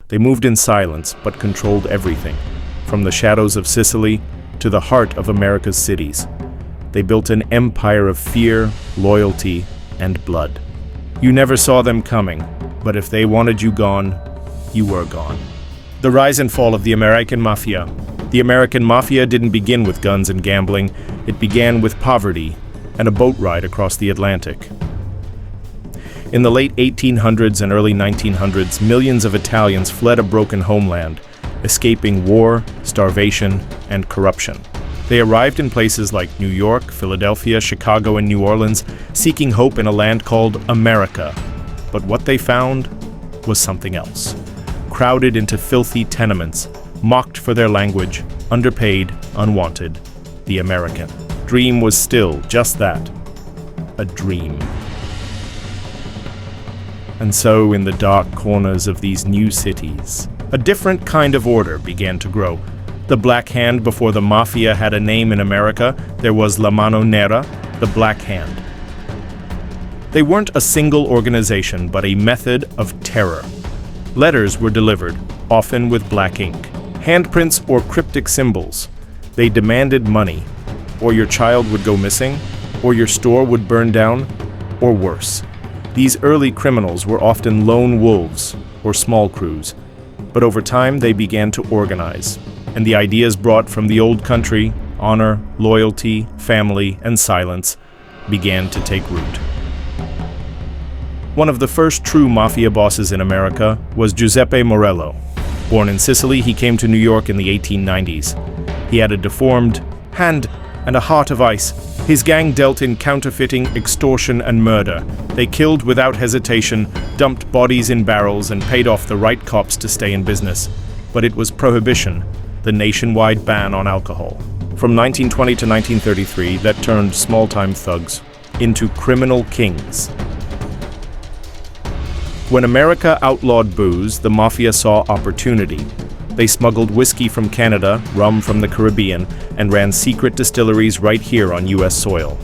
They moved in silence, but controlled everything, from the shadows of Sicily to the heart of America's cities. They built an empire of fear, loyalty, and blood. You never saw them coming, but if they wanted you gone, you were gone. The rise and fall of the American Mafia. The American Mafia didn't begin with guns and gambling. It began with poverty and a boat ride across the Atlantic. In the late 1800s and early 1900s, millions of Italians fled a broken homeland, escaping war, starvation, and corruption. They arrived in places like New York, Philadelphia, Chicago, and New Orleans, seeking hope in a land called America. But what they found was something else. Crowded into filthy tenements, mocked for their language, underpaid, unwanted, the American dream was still just that, a dream. And so, in the dark corners of these new cities, a different kind of order began to grow. The Black Hand, before the Mafia had a name in America, there was La Mano Nera, the Black Hand. They weren't a single organization, but a method of terror. Letters were delivered, often with black ink, handprints or cryptic symbols. They demanded money, or your child would go missing, or your store would burn down, or worse. These early criminals were often lone wolves or small crews, but over time they began to organize, and the ideas brought from the old country, honor, loyalty, family, and silence, began to take root. One of the first true mafia bosses in America was Giuseppe Morello. Born in Sicily, he came to New York in the 1890s. He had a deformed hand and a heart of ice. His gang dealt in counterfeiting, extortion, and murder. They killed without hesitation, dumped bodies in barrels, and paid off the right cops to stay in business. But it was prohibition, the nationwide ban on alcohol. From 1920 to 1933, that turned small-time thugs into criminal kings. When America outlawed booze, the Mafia saw opportunity. They smuggled whiskey from Canada, rum from the Caribbean, and ran secret distilleries right here on U.S. soil.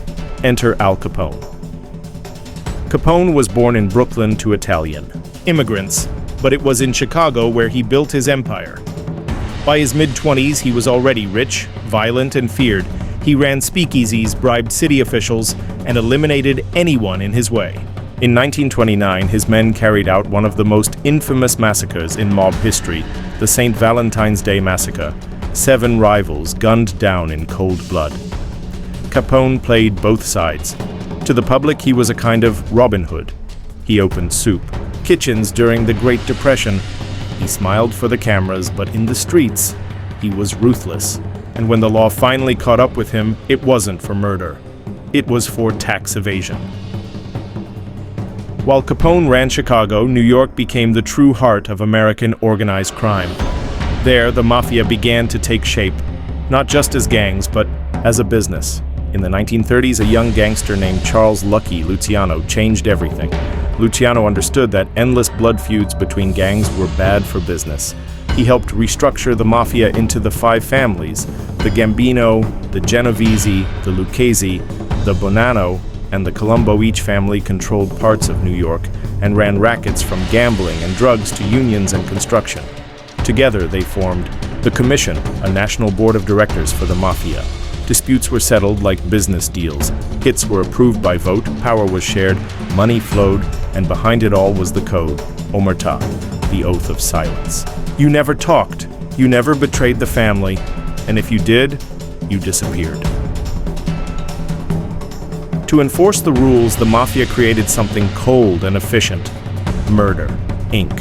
Enter Al Capone. Capone was born in Brooklyn to Italian immigrants, but it was in Chicago where he built his empire. By his mid-20s, he was already rich, violent, and feared. He ran speakeasies, bribed city officials, and eliminated anyone in his way. In 1929, his men carried out one of the most infamous massacres in mob history, the St. Valentine's Day Massacre. 7 rivals gunned down in cold blood. Capone played both sides. To the public, he was a kind of Robin Hood. He opened soup kitchens during the Great Depression. He smiled for the cameras, but in the streets, he was ruthless. And when the law finally caught up with him, it wasn't for murder. It was for tax evasion. While Capone ran Chicago, New York became the true heart of American organized crime. There, the Mafia began to take shape, not just as gangs, but as a business. In the 1930s, a young gangster named Charles "Lucky" Luciano changed everything. Luciano understood that endless blood feuds between gangs were bad for business. He helped restructure the Mafia into the 5 families: the Gambino, the Genovese, the Lucchese, the Bonanno, and the Colombo. Each family controlled parts of New York and ran rackets from gambling and drugs to unions and construction. Together they formed the Commission, a national board of directors for the Mafia. Disputes were settled like business deals. Hits were approved by vote, power was shared, money flowed, and behind it all was the code, Omerta, the oath of silence. You never talked, you never betrayed the family, and if you did, you disappeared. To enforce the rules, the Mafia created something cold and efficient: Murder, Inc.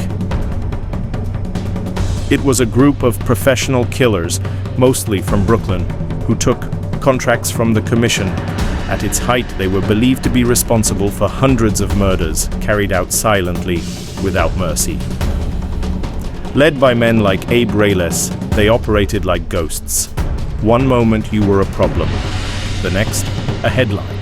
It was a group of professional killers, mostly from Brooklyn, who took contracts from the Commission. At its height, they were believed to be responsible for hundreds of murders, carried out silently, without mercy. Led by men like Abe Reyes, they operated like ghosts. One moment you were a problem, the next, a headline.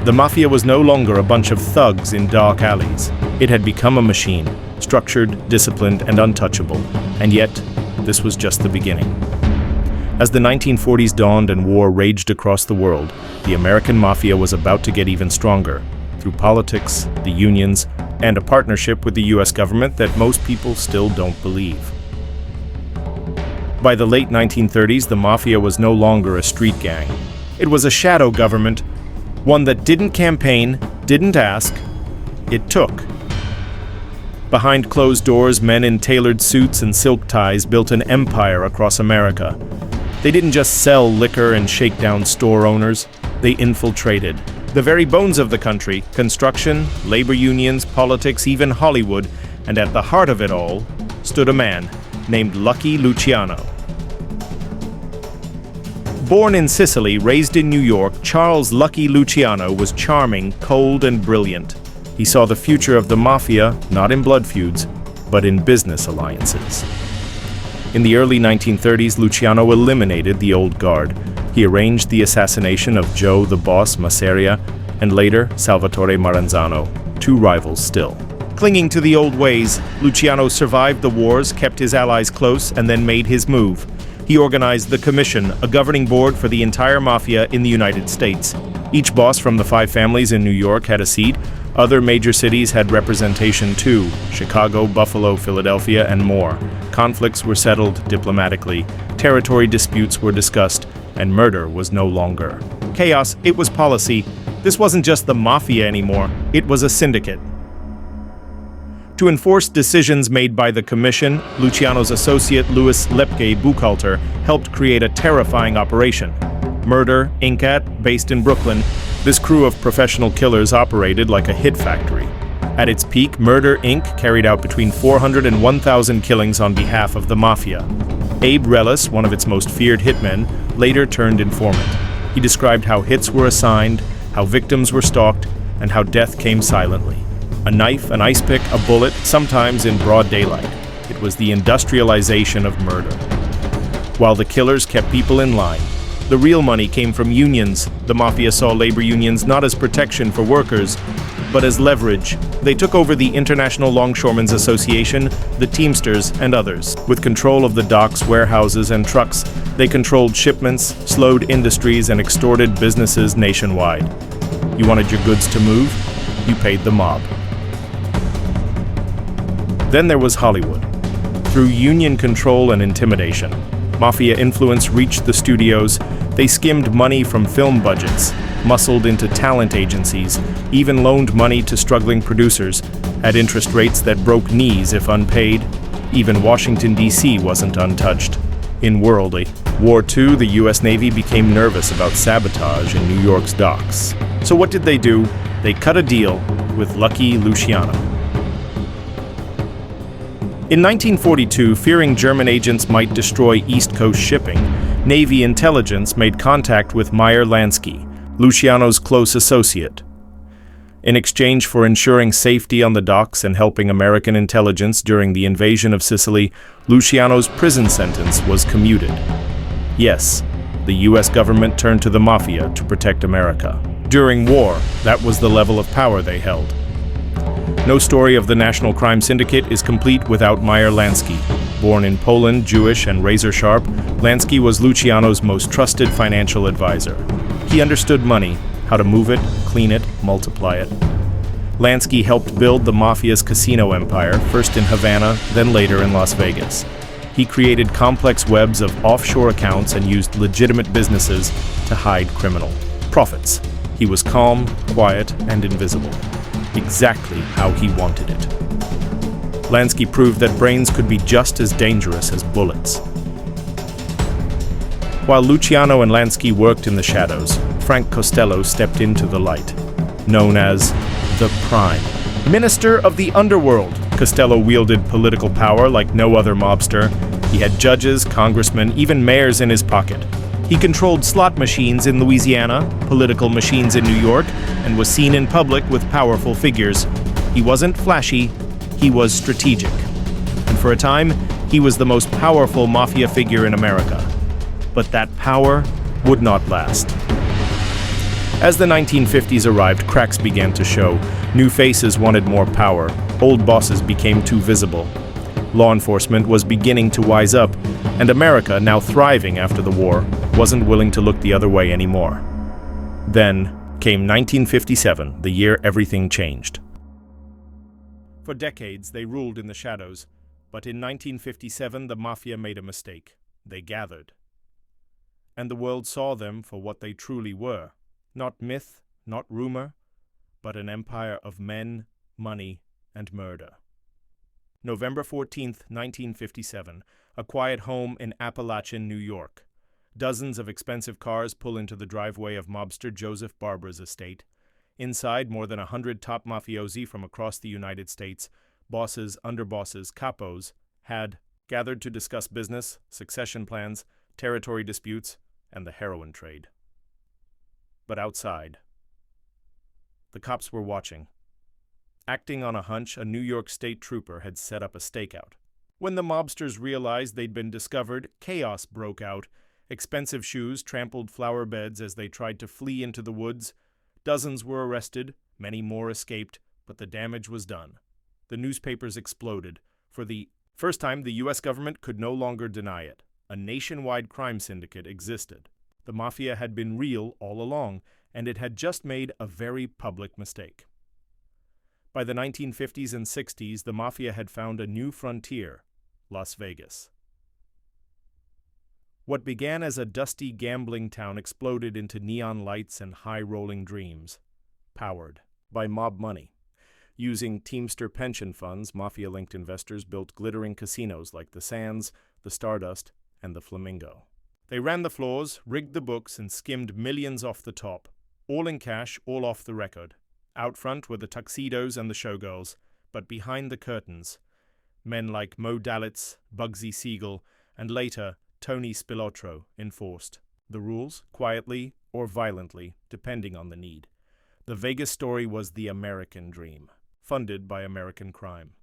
The Mafia was no longer a bunch of thugs in dark alleys. It had become a machine, structured, disciplined, and untouchable. And yet, this was just the beginning. As the 1940s dawned and war raged across the world, the American Mafia was about to get even stronger, through politics, the unions, and a partnership with the US government that most people still don't believe. By the late 1930s, the Mafia was no longer a street gang. It was a shadow government, one that didn't campaign, didn't ask, it took. Behind closed doors, men in tailored suits and silk ties built an empire across America. They didn't just sell liquor and shake down store owners, they infiltrated the very bones of the country: construction, labor unions, politics, even Hollywood, and at the heart of it all stood a man named Lucky Luciano. Born in Sicily, raised in New York, Charles Lucky Luciano was charming, cold, and brilliant. He saw the future of the Mafia not in blood feuds, but in business alliances. In the early 1930s, Luciano eliminated the old guard. He arranged the assassination of Joe the Boss Masseria and later Salvatore Maranzano, two rivals still. Clinging to the old ways, Luciano survived the wars, kept his allies close, and then made his move. He organized the Commission, a governing board for the entire Mafia in the United States. Each boss from the 5 families in New York had a seat. Other major cities had representation too: Chicago, Buffalo, Philadelphia, and more. Conflicts were settled diplomatically, territory disputes were discussed, and murder was no longer chaos, it was policy. This wasn't just the Mafia anymore, it was a syndicate. To enforce decisions made by the Commission, Luciano's associate Louis Lepke Buchalter helped create a terrifying operation. Murder, Inc., based in Brooklyn, this crew of professional killers operated like a hit factory. At its peak, Murder, Inc. carried out between 400 and 1,000 killings on behalf of the Mafia. Abe Relis, one of its most feared hitmen, later turned informant. He described how hits were assigned, how victims were stalked, and how death came silently. A knife, an ice pick, a bullet, sometimes in broad daylight. It was the industrialization of murder. While the killers kept people in line, the real money came from unions. The Mafia saw labor unions not as protection for workers, but as leverage. They took over the International Longshoremen's Association, the Teamsters, and others. With control of the docks, warehouses, and trucks, they controlled shipments, slowed industries, and extorted businesses nationwide. You wanted your goods to move? You paid the mob. Then there was Hollywood. Through union control and intimidation, Mafia influence reached the studios. They skimmed money from film budgets, muscled into talent agencies, even loaned money to struggling producers, at interest rates that broke knees if unpaid. Even Washington, D.C. wasn't untouched. In World War II, the U.S. Navy became nervous about sabotage in New York's docks. So what did they do? They cut a deal with Lucky Luciano. In 1942, fearing German agents might destroy East Coast shipping, Navy intelligence made contact with Meyer Lansky, Luciano's close associate. In exchange for ensuring safety on the docks and helping American intelligence during the invasion of Sicily, Luciano's prison sentence was commuted. Yes, the U.S. government turned to the Mafia to protect America. During war, that was the level of power they held. No story of the National Crime Syndicate is complete without Meyer Lansky. Born in Poland, Jewish and razor-sharp, Lansky was Luciano's most trusted financial advisor. He understood money, how to move it, clean it, multiply it. Lansky helped build the Mafia's casino empire, first in Havana, then later in Las Vegas. He created complex webs of offshore accounts and used legitimate businesses to hide criminal profits. He was calm, quiet, and invisible. Exactly how he wanted it. Lansky proved that brains could be just as dangerous as bullets. While Luciano and Lansky worked in the shadows, Frank Costello stepped into the light. Known as the Prime Minister of the Underworld, Costello wielded political power like no other mobster. He had judges, congressmen, even mayors in his pocket. He controlled slot machines in Louisiana, political machines in New York, and was seen in public with powerful figures. He wasn't flashy, he was strategic. And for a time, he was the most powerful Mafia figure in America. But that power would not last. As the 1950s arrived, cracks began to show. New faces wanted more power. Old bosses became too visible. Law enforcement was beginning to wise up, and America, now thriving after the war, wasn't willing to look the other way anymore. Then came 1957, the year everything changed. For decades, they ruled in the shadows, but in 1957 the Mafia made a mistake. They gathered. And the world saw them for what they truly were. Not myth, not rumor, but an empire of men, money, and murder. November 14th, 1957, a quiet home in Appalachian, New York. Dozens of expensive cars pull into the driveway of mobster Joseph Barbara's estate. Inside, more than 100 top mafiosi from across the United States, bosses, underbosses, capos, had gathered to discuss business, succession plans, territory disputes, and the heroin trade. But outside, the cops were watching. Acting on a hunch, a New York State trooper had set up a stakeout. When the mobsters realized they'd been discovered, chaos broke out. Expensive shoes trampled flower beds as they tried to flee into the woods. Dozens were arrested, many more escaped, but the damage was done. The newspapers exploded. For the first time, the U.S. government could no longer deny it. A nationwide crime syndicate existed. The Mafia had been real all along, and it had just made a very public mistake. By the 1950s and 60s, the Mafia had found a new frontier, Las Vegas. What began as a dusty gambling town exploded into neon lights and high-rolling dreams, powered by mob money. Using Teamster pension funds, Mafia-linked investors built glittering casinos like the Sands, the Stardust, and the Flamingo. They ran the floors, rigged the books, and skimmed millions off the top, all in cash, all off the record. Out front were the tuxedos and the showgirls, but behind the curtains, men like Mo Dalitz, Bugsy Siegel, and later Tony Spilotro enforced the rules, quietly or violently, depending on the need. The Vegas story was the American dream, funded by American crime.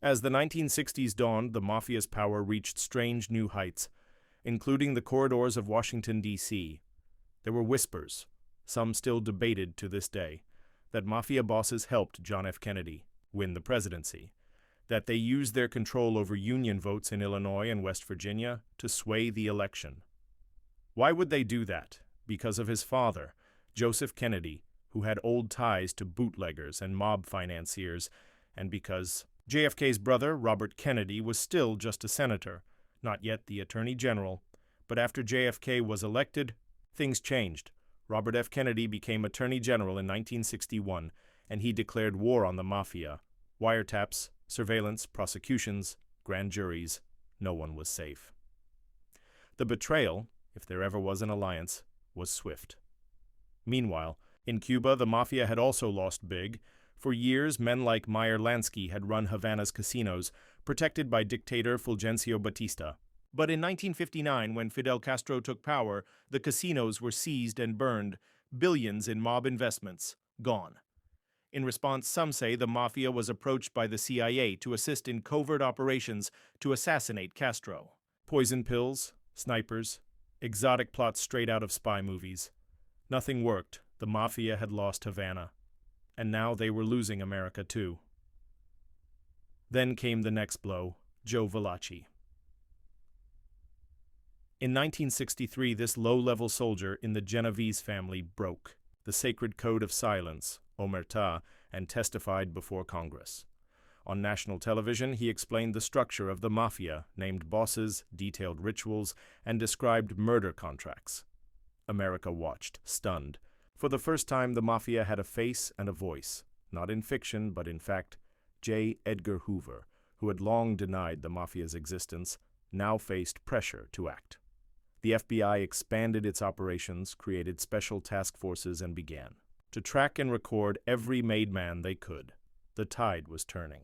As the 1960s dawned, the Mafia's power reached strange new heights, including the corridors of Washington, D.C. There were whispers, some still debated to this day, that Mafia bosses helped John F. Kennedy win the presidency, that they used their control over union votes in Illinois and West Virginia to sway the election. Why would they do that? Because of his father, Joseph Kennedy, who had old ties to bootleggers and mob financiers, and because JFK's brother, Robert Kennedy, was still just a senator, not yet the Attorney General, but after JFK was elected, things changed. Robert F. Kennedy became Attorney General in 1961, and he declared war on the Mafia. Wiretaps, surveillance, prosecutions, grand juries, no one was safe. The betrayal, if there ever was an alliance, was swift. Meanwhile, in Cuba, the Mafia had also lost big. For years, men like Meyer Lansky had run Havana's casinos, protected by dictator Fulgencio Batista. But in 1959, when Fidel Castro took power, the casinos were seized and burned, billions in mob investments gone. In response, some say the Mafia was approached by the CIA to assist in covert operations to assassinate Castro. Poison pills, snipers, exotic plots straight out of spy movies. Nothing worked. The Mafia had lost Havana. And now they were losing America too. Then came the next blow, Joe Valachi. In 1963, this low-level soldier in the Genovese family broke the sacred code of silence, omerta, and testified before Congress. On national television, he explained the structure of the Mafia, named bosses, detailed rituals, and described murder contracts. America watched, stunned. For the first time, the Mafia had a face and a voice, not in fiction, but in fact. J. Edgar Hoover, who had long denied the Mafia's existence, now faced pressure to act. The FBI expanded its operations, created special task forces, and began to track and record every made man they could. The tide was turning.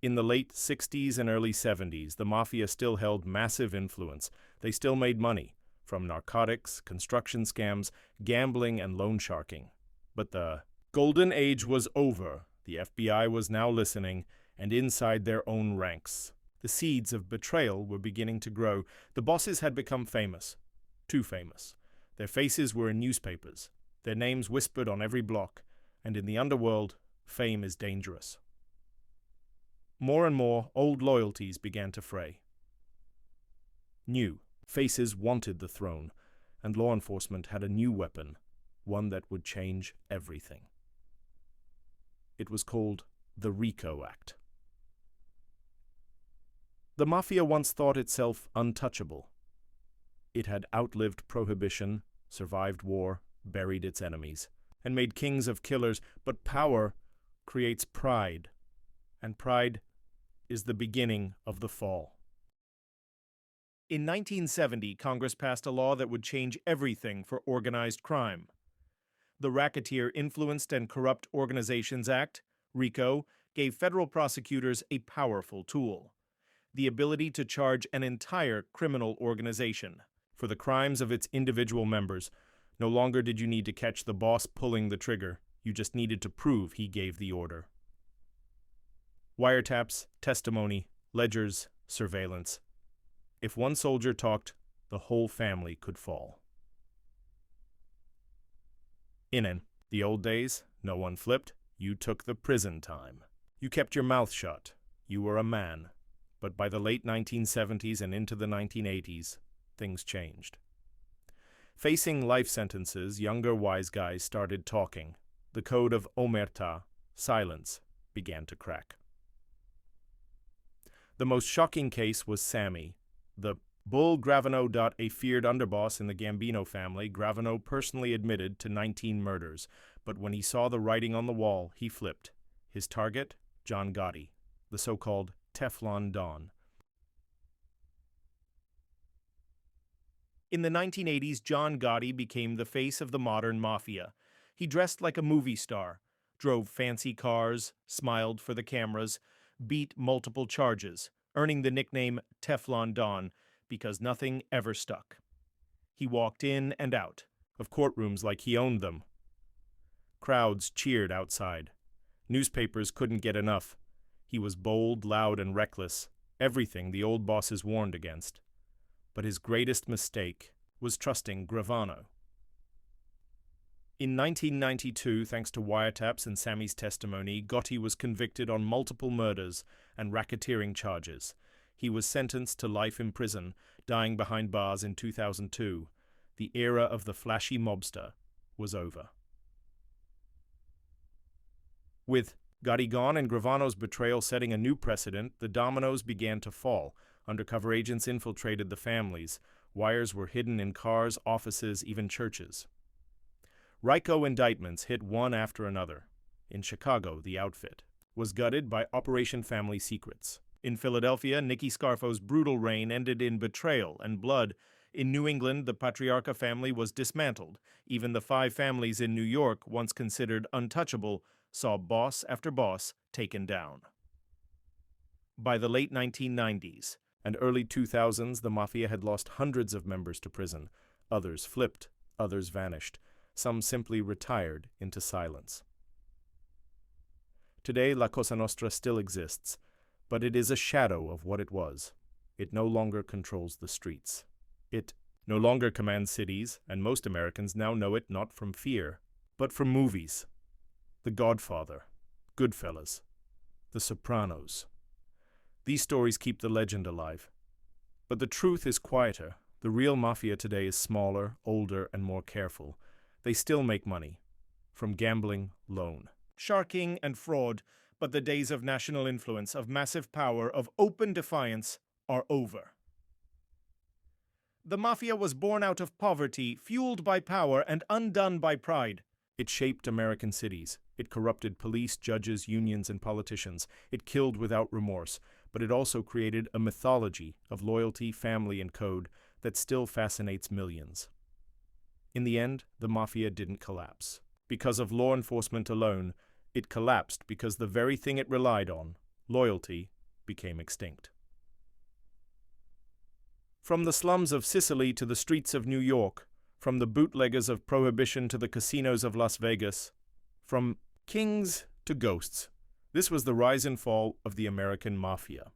In the late 60s and early 70s, the Mafia still held massive influence. They still made money, from narcotics, construction scams, gambling, and loan sharking. But the golden age was over. The FBI was now listening, and inside their own ranks. The seeds of betrayal were beginning to grow. The bosses had become famous. Too famous. Their faces were in newspapers. Their names whispered on every block. And in the underworld, fame is dangerous. More and more, old loyalties began to fray. New faces wanted the throne, and law enforcement had a new weapon, one that would change everything. It was called the RICO Act. The Mafia once thought itself untouchable. It had outlived prohibition, survived war, buried its enemies, and made kings of killers, but power creates pride, and pride is the beginning of the fall. In 1970, Congress passed a law that would change everything for organized crime. The Racketeer Influenced and Corrupt Organizations Act, RICO, gave federal prosecutors a powerful tool: the ability to charge an entire criminal organization for the crimes of its individual members. No longer did you need to catch the boss pulling the trigger, you just needed to prove he gave the order. Wiretaps, testimony, ledgers, surveillance. If one soldier talked, the whole family could fall. In the old days, no one flipped, you took the prison time. You kept your mouth shut, you were a man. But by the late 1970s and into the 1980s, things changed. Facing life sentences, younger wise guys started talking. The code of omerta, silence, began to crack. The most shocking case was Sammy, the bull Gravano. A feared underboss in the Gambino family. Gravano personally admitted to 19 murders, but when he saw the writing on the wall, he flipped. His target? John Gotti, the so-called Teflon Don. In the 1980s, John Gotti became the face of the modern mafia. He dressed like a movie star, drove fancy cars, smiled for the cameras, beat multiple charges, earning the nickname Teflon Don because nothing ever stuck. He walked in and out of courtrooms like he owned them. Crowds cheered outside. Newspapers couldn't get enough. He was bold, loud, and reckless, everything the old bosses warned against. But his greatest mistake was trusting Gravano. In 1992, thanks to wiretaps and Sammy's testimony, Gotti was convicted on multiple murders and racketeering charges. He was sentenced to life in prison, dying behind bars in 2002. The era of the flashy mobster was over. With Gotti gone and Gravano's betrayal setting a new precedent, the dominoes began to fall. Undercover agents infiltrated the families. Wires were hidden in cars, offices, even churches. RICO indictments hit one after another. In Chicago, the outfit was gutted by Operation Family Secrets. In Philadelphia, Nicky Scarfo's brutal reign ended in betrayal and blood. In New England, the Patriarca family was dismantled. Even the 5 families in New York, once considered untouchable, saw boss after boss taken down. By the late 1990s and early 2000s, the Mafia had lost hundreds of members to prison. Others flipped, others vanished. Some simply retired into silence. Today, La Cosa Nostra still exists, but it is a shadow of what it was. It no longer controls the streets. It no longer commands cities, and most Americans now know it not from fear, but from movies. The Godfather, Goodfellas, The Sopranos. These stories keep the legend alive. But the truth is quieter. The real mafia today is smaller, older, and more careful. They still make money. From gambling, loan, sharking, and fraud, but the days of national influence, of massive power, of open defiance are over. The Mafia was born out of poverty, fueled by power, and undone by pride. It shaped American cities. It corrupted police, judges, unions, and politicians. It killed without remorse, but it also created a mythology of loyalty, family, and code that still fascinates millions. In the end, the Mafia didn't collapse. Because of law enforcement alone, it collapsed because the very thing it relied on, loyalty, became extinct. From the slums of Sicily to the streets of New York, from the bootleggers of Prohibition to the casinos of Las Vegas, from kings to ghosts, this was the rise and fall of the American Mafia.